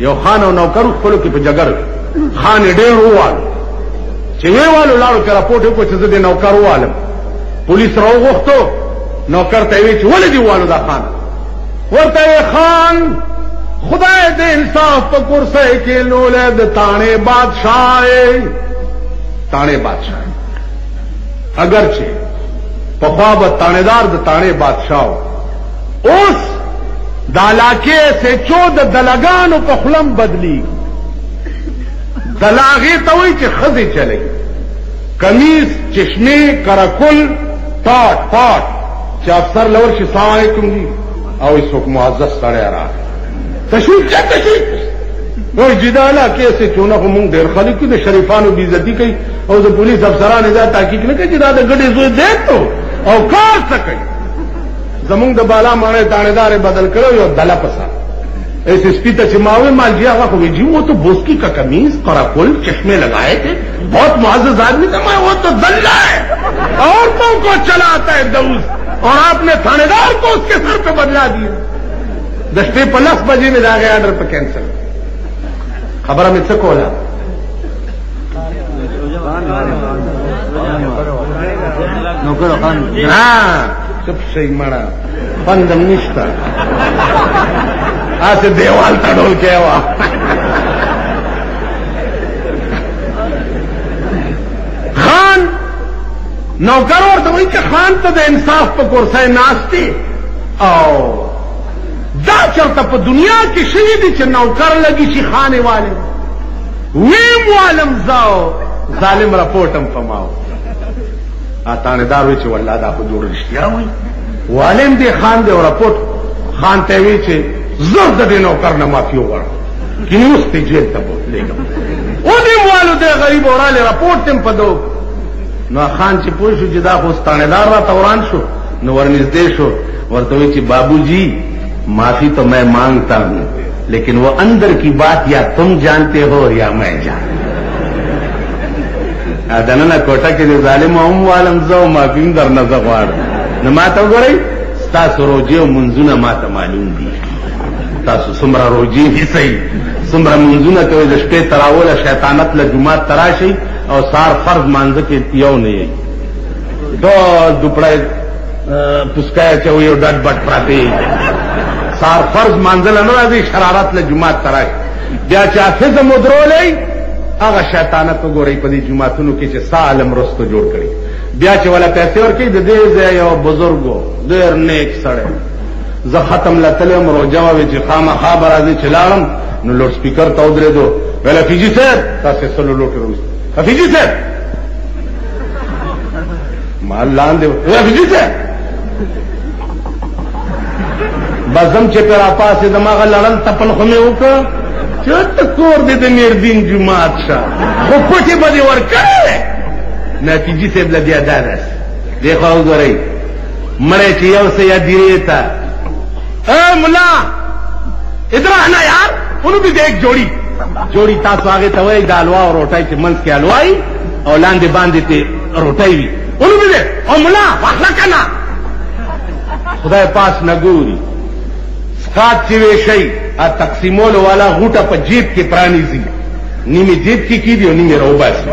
یو خان او نوکر خپلو کې په جګړه خان ډېر ووالو چې ویوالو لاړو کې راپورټ وکړو چې زه د نوکر ووالم پولیس راوغوښتو نوکر ته یې وی چې ولې دې ووالو دا خان ورته یې خان خدای د انصاف په کرسۍ کې لولی د تاڼې بادشاه تاڼې بادشاه اگرچه پخوا به تاڼېدار د تاڼې بادشاه اوس د علاقې سچو د دلګانو په خولم بدلی دلاغې ته وایي چې ښځې چلی کمیس چشمې کرکل ټاټ پاټ چې افسر لور شي سلام علیکم جی او څوک معزز سړی راغی تشویق چا تشویق وای چې دا علاقې سچونه خو مونږ ډېر خلک د شریفانو بې عزتي کوي او د پولیس افسرانو دا تحقیق نه کوي چې دا د ګډې زوی دی او کار څه کوي زمونږ د بالا ماڼۍ تاڼېدار بدل کړو یو دله پسا ایس ایس پی ته چې ماوی مالجی هغه خو جی وہ تو بوسکی کا کمیز قراقل چشمے لگائے تھے بہت معزز آدمی تھا میں وہ تو دلہ ہے عورتوں کو چلاتا ہے دوز اور آپ نے تھانے-دار کو اس کے سر پہ بدلا دیا 10:50 بجے میں جا گیا آرڈر پہ کینسل خبر میں سے کولا ہاں چپ صحیح مڑا پندم نشتا آسے دیوال تا ڈول کے ہوا خان نوکر اور تو وہی کہ خان تو دے انصاف پہ کرسائے ناستی او دا چلتا پہ دنیا کی شہیدی چھ نوکر لگی چھ خانے والے ویم والم زاو ظالم رپورٹم فماو آتانے دار ہوئی چھ واللہ دا کو جوڑ رشتیا ہوئی والم دے خان دے اور رپورٹ خان تیوی چھ زرد دے نوکر نمافیو گڑ کنی اس تے جیل تبو لے گا او دیم والو دے غریب اور آلے رپورٹ تم پدو نو خان چی پوشو جدا خوستانے دار را توران شو نو ورنزدے شو ورطوی چی بابو جی معافی تو میں مانگتا ہوں لیکن وہ اندر کی بات یا تم جانتے ہو یا میں جانتا دننا کوٹا کے جو ظالم ام والم زو معافیم در نزغوار نماتا گو رئی ستاسو روجی و منزونا ماتا معلوم دی تاسو سمرا روجی ہی صحیح سمرا منزونا کوئی دشپے تراولا شیطانت لجماعت تراشی اور سار فرض مانزه کې یو نه یي دو دوپړای پسکای چې یو ډټ بټ پراته سار فرض مانزه نه راځي شرارت له جمعه ترای بیا چې حافظ مدرولې هغه شیطانت وګوري په دې جمعهتونو کې چې سالم رستو جوړ کړي بیا چې ولا پیسې ورکړي د دې ځای یو بزرګو ډېر نیک سړی زه ختم لتلم روجا وی چې خامخا راځي چې لاړم نو لوډ سپیکر ته ودرېدو ویل فیجی صاحب تاسو سلو لوټ وروسته حفیظی صاحب مال لاندے حفیظی صاحب بزم چه پر آپاس دماغ لڑن تپن خمی ہوکا چوت کور دے دمیر دین جماعت شا خو پٹی بدی ورکرے نتیجی صاحب لدیا دارس دیکھو او دو رئی مرے چی یو سے یا دیریتا اے ملا ادھر آنا یار انہوں بھی دیکھ جوڑی تاسو آگے توئی دا الوا اور روٹائی چی منس کے الوائی اور لاندے باندے تے روٹائی بھی انہوں بھی دے او ملا واخلا کنا خدای پاس نگوری سکات چیوے شئی تقسیمولو والا غوٹا پا جیب کے پرانی زی نیمی جیب کی دی و نیمی روبا سی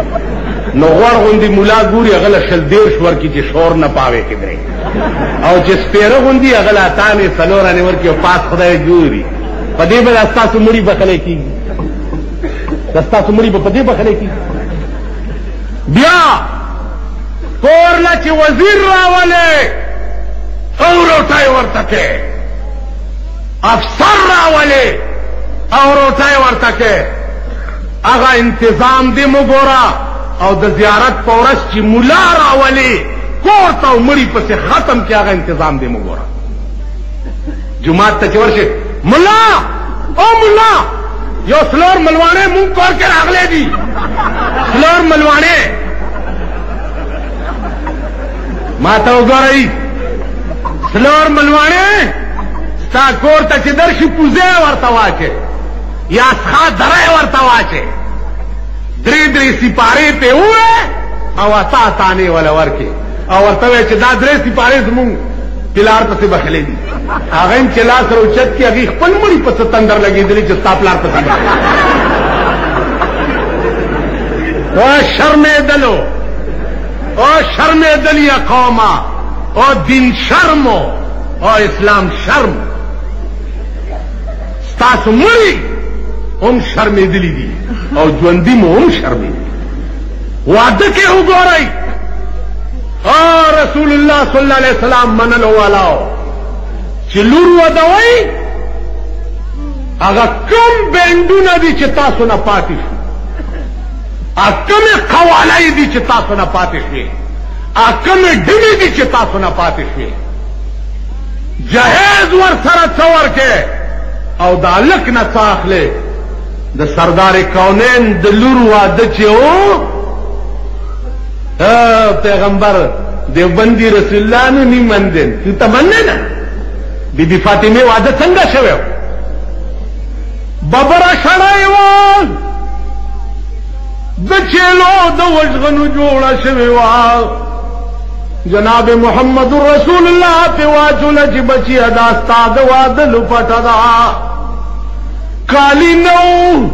نو غور غندی ملا گوری اغلا شل دیر شور کی چی شور نپاوے کے درے او چی سپیرہ غندی اغلا تانے سلورانے ورکی و پاس خدای گوری پا دے بل استاسو مڑی بخلے کی دستا سمڑی په دې بخلې کی بیا کورلا چې وزیر راولې او روټای ورته کې افسر راولې او روټای ورته کې هغه انتظام دې مګورا او د زیارت پورس چې مولا راولې کور ته مړی پسې ختم کې هغه انتظام دې مګورا جمعه ته ورشه مولا او مولا یو سلور ملوانے منہ کور کے راغلے دی سلور ملوانے ماتا گو رہی سلور ملوانے ستا کور تا چی درشی پوزے ورطا واچے یا سخا درائے ورطا واچے دری سپارے پہ ہوئے او اتا تانے والا ورکے او ورطوے چی دا دری سپارے زمون پلار پسې بخلې دي هغه هم چې لاس راوچت کړي هغې خپل مړي پسې تندر لګېدلي چې ستا پلار پسې بخلې او شرمېدلو او شرمېدل یا قومه او دین شرمو او اسلام شرم ستاسو مړي هم شرمېدلي دي او ژوندي مو هم شرمېدلي واده کې وګورئ رسول الله صلی الله علیه وسلم منلو والاو چې لور ودوئ هغه کوم بینډونه دي چې تاسو نه پاتې شو کومې قوالۍ دي چې تاسو نه پاتې شوې کومې ډلې دي چې تاسو نه پاتې شوې جهیز ورسره څه ورکې او د هلک نه څه اخلې د سردار کونین د لور واده چې و پیغمبر دیوبندی رسول الله نو نی مندل تو ته مننه نه بی بی فاطمه واده څنګه شوی ببره شړای و د چلو د وژغنو جوړه شوی و جناب محمد رسول الله په واجل چې بچی ادا ستاد واده لپټا دا کالی نو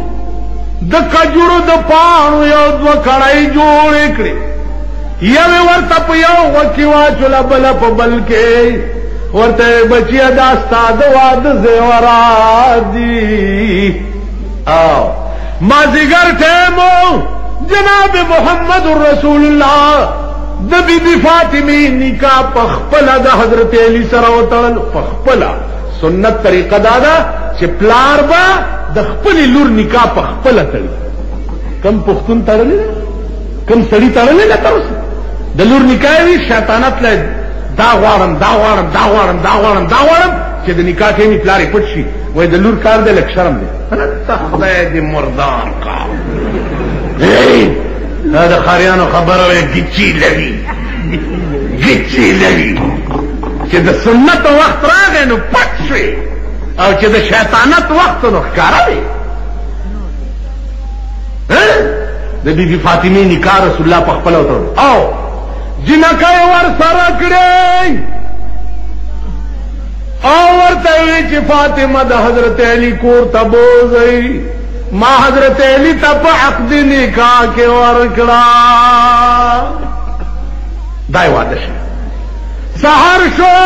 د کجورو د پانو یو دو کړای جوړ کړي یو ورته په یو وکی واچوله بله په بل کې ورته بچیه دا ستا د واده زیورات دي او مازدیګر ټیمو جناب محمد رسول الله د بی بی فاطمه نکاح په خپله د حضرت علی سره وتړل په خپله سنت طریقه دا ده چې پلار به د خپلې لور نکاح په خپله تړي کم پښتون تړلی ده کم سړي تړلی ده تر اوسه د لور نکاح وي شیطانت له دا غواړم دا غواړم دا غواړم دا غواړم دا غواړم چې د نکاح ټیمې پلار یې پټ شي وایي د لور کار دی لږ شرم دی ته خدای دې مردار کا دا د ښاریانو خبره وایي ګچي لري ګچي لري چې د سنت وخت راغی نو پټ شوې او چې د شیطانت وخت نو ښکاره دی د بی بی فاطمه نکاح رسول الله په خپله وتړل او جنکۍ ورسره کړی او ورته وی چې فاطمه د حضرت علی کور ته بوځئ ما حضرت علی ته په عقد نکاح کې ورکړه دا یې واده شو سهار شو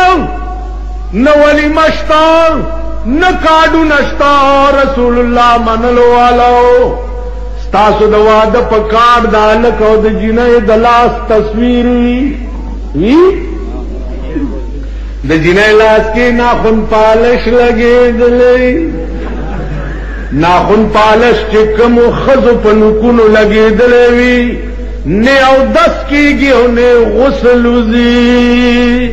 نه ولیمه شته نه کاډونه شته رسول الله منلو والو تاسو د واده په کار د هلک او د جینۍ د لاس تصویر وي د جینۍ لاس کې ناخن پالش لګېدلی ناخن پالش چې کومو ښځو په نوکونو لګېدلی وي نه اودس کېږي او نه غسل وځي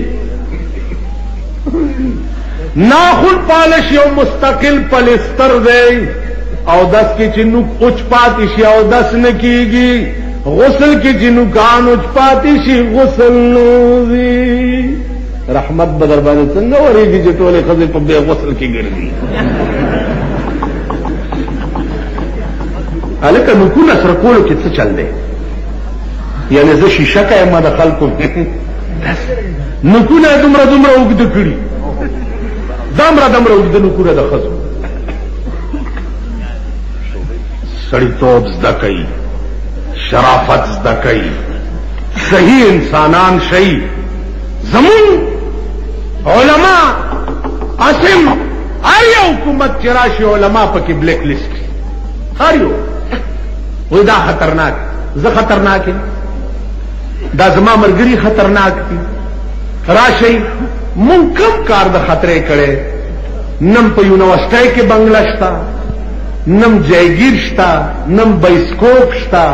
ناخن پالش یو مستقل پلستر دی او دس کی چې نوک اوچ پاتې شي او دس نه کېږي غسل کې چې نوکان اوچ پاتې شي غسل نه وځي رحمت به در باندې څنګه ورېږي چې ټولې ښځې په بې غسل کې ګرځي هلکه نوکونه سره کولو کې څه چل دی یعنې زه شیشه یم د خلکو نوکونه یې دومره دومره اوږده کړي دومره دومره اوږده نوکونه د ښځو سړیتوب زده کوي شرافت زده کوي صحیح انسانان شي زمون علما اسم هر یو حکومت چې راشي علما پکې بلیک لیست کړي هر یو وایي دا خطرناک زه خطرناک یم دا زما ملګري خطرناک دي راشئ مونږ کم کار د خطرې کړی نم په یونیورسټۍ کې بنګله شته نم جایگیر شتا نم بایسکوپ شتا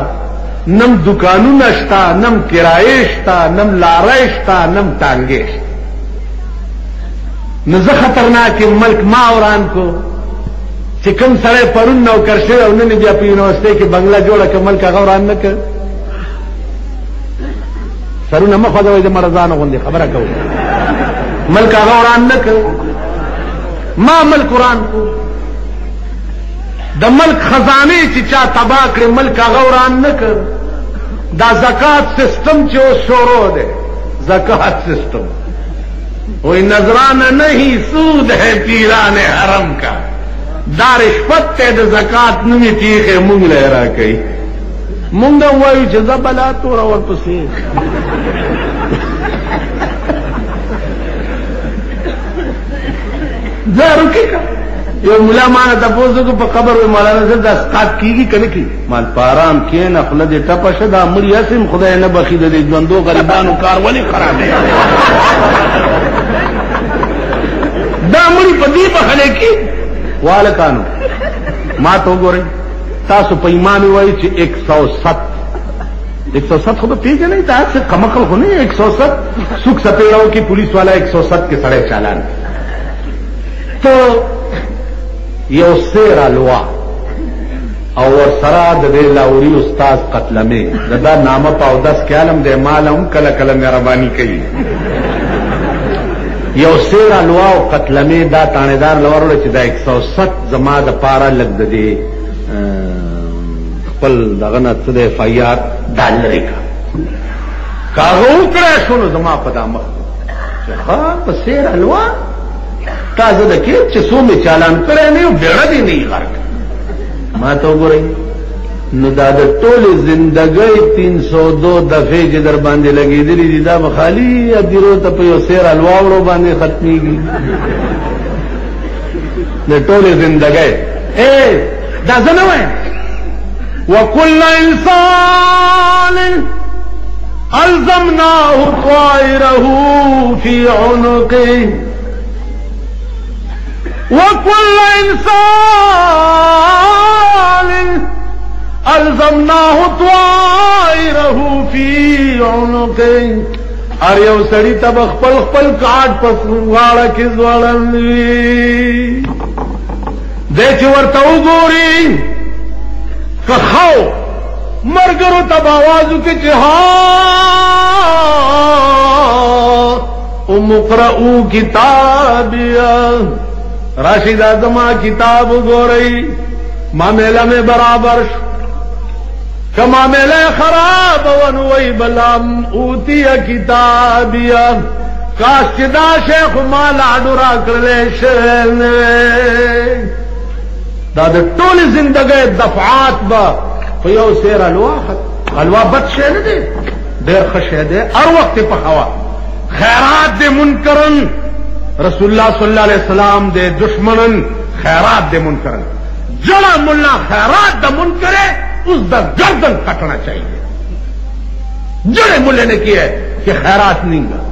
نم دکانونه شتا نم کرایه شتا نم لاره شتا نم ټانګې شتا نو زه خطرناک ملک ما وران کو چې کوم سړی پرون نوکر شوی او نن بیا په یونیورسټۍ کې بنګله جوړه که ملک هغه وران نه کړ سرونه مه خوځوئ د مرضانو غوندې خبره کوو ملک هغه وران نه کړ ما ملک وران کو د ملک خزانه چې چا تباه کړې ملک هغه وران نه کړ دا زکات سیستم چې اوس شروع دی زکات سیستم वही नजराना नहीं सूद है पीरान हरम का دا رشوت ته د زکات نومي تیخه مونږ له را کوي مونږ وایو چې زبلا تور ورپسې زارو کې یو مولا مانه تاسو کو په قبر و مولانا زه د اسقاط کیږي کنه کی مال پارام کې نه خپل دې ټپه شدا مړی اسم خدای نه بخي د ژوندو غریبانو کار ولې خراب دی دا مړی په دې بخله کې والکانو ما تو ګورئ تاسو په ایمان وایي چې 107 خو به پیژنئ تاسو کمکل خو نه 107 سوک سپیړاو کې پولیس والا 107 کې سړی چالان تو یو سیر الوا او ورسره د دې لاوري استاد قتلمه دا نامه په 10 کې عالم د مالم کله کله مهرباني کوي یو سیر الوا او قتلمه دا تانیدار لورل چې دا 107 زما د پارا لګ د دې خپل دغه نه څه د فایار ډالر کا کاغو کړه شنو زما په دامه چې ها په سیر الوا تازه د کې چې سومې چالان کړي نه یو ډېر دی نه غرق ما ته وګورئ نو دا د ټول زندګۍ 302 دفعې چې در باندې لګېدلې دي دا مخالي ادیرو ته په یو سیر الواوړو باندې ختميږي د ټول زندګۍ دا زنه وای وكل انسان الزمناه طائره في عنقه وكل انسان الزمناه طائره في عنقه ار یو سړی تب خپل خپل کاټ پس واړه کې ځوړندوي د چې ورته وګوري که خو مرګرو تب आवाज وکړي چې ها مقرؤ کتابیا راشد اعظم کتاب وګورئ معاملہ میں برابر کما میلے خراب ونوئی بلام اوتی کتابیا کاش چدا شیخ مالا ڈورا کرلے شہر دا دا طول زندگی دفعات با فیو سیر الوا بد شہر دے دیر خشہ دے ار وقت پخوا خیرات دے منکرن رسول اللہ صلی اللہ علیہ وسلم دے دشمنن خیرات دے منکرن جڑا ملا خیرات دا منکرے اس دا گردن کٹنا چاہیے جڑے ملے نے کیا ہے کہ خیرات نہیں گا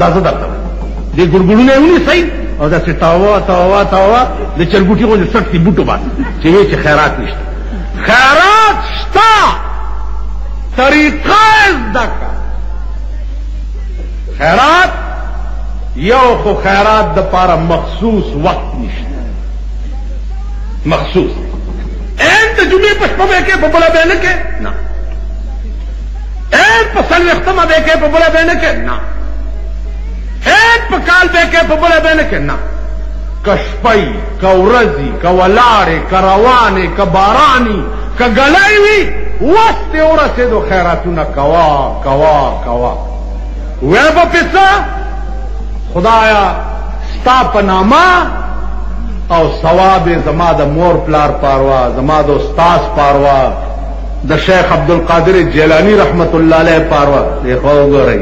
دا زدہ کرنا دے گرگرو نے انہیں صحیح اور دا سے تاوا دے چلگوٹی کو دے سٹتی بوٹو بات چاہیے کہ خیرات نشتا خیرات شتا طریقہ ازدہ کا خیرات یو خو خیرات دا پارا مخصوص وقت نشتا مخصوص این ته جمعې په شپه به کې په بله به نه کې نه این په څلوېښتمه به کې په بله به نه کې نه این په کال به کې په بله به نه کې نه که شپی که ورځي که ولاړې که روانې که باراني که ګلی وي وس دې ورسېدو خیراتونه کوه وی به پسه خدایا ستا په نامه او ثواب زما د مور پلار پاروا زما د استاد پاروا د شیخ عبدالقادر جیلانی رحمت الله علیه پاروا دی خو ګورئ